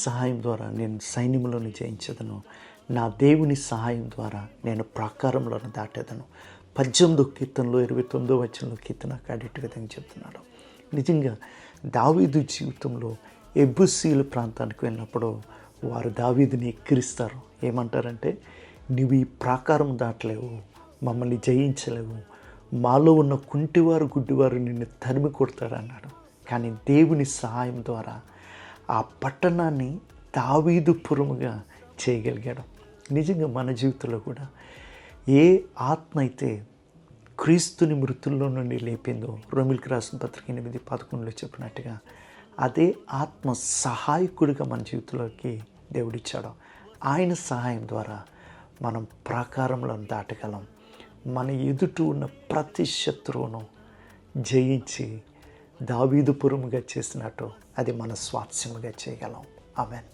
సహాయం ద్వారా నేను సైన్యములను జయించదను, నా దేవుని సహాయం ద్వారా నేను ప్రాకారంలోను దాటేదను. 18వ కీర్తనలో 29వ వచనంలో కీర్తనకారుడు విధంగా చెప్తున్నాడు. నిజంగా దావీదు జీవితంలో ఎబూసీయుల ప్రాంతానికి వెళ్ళినప్పుడు వారు దావీదుని ఎక్కిరిస్తారు. ఏమంటారంటే, నువ్వు ఈ ప్రాకారం దాటలేవు, మమ్మల్ని జయించలేవు, మాలో ఉన్న కుంటివారు గుడ్డివారు నిన్ను తరిమి కొడతారన్నాడు. కానీ దేవుని సహాయం ద్వారా ఆ పట్టణాన్ని దావీదుపురముగా చేయగలిగాడు. నిజంగా మన జీవితంలో కూడా ఏ ఆత్మ అయితే క్రీస్తుని మృతుల్లో నుండి లేపిందో, రోమిలికి రాసిన పత్రిక 8:11 చెప్పినట్టుగా, అదే ఆత్మ సహాయకుడిగా మన జీవితంలోకి దేవుడిచ్చాడు. ఆయన సహాయం ద్వారా మనం ప్రాకారంలో దాటగలం. మన ఎదుట ఉన్న ప్రతి శత్రువును జయించి దావీదుపురముగా చేసినట్టు అది మన స్వాస్థ్యముగా చేయగలం. ఆమేన్.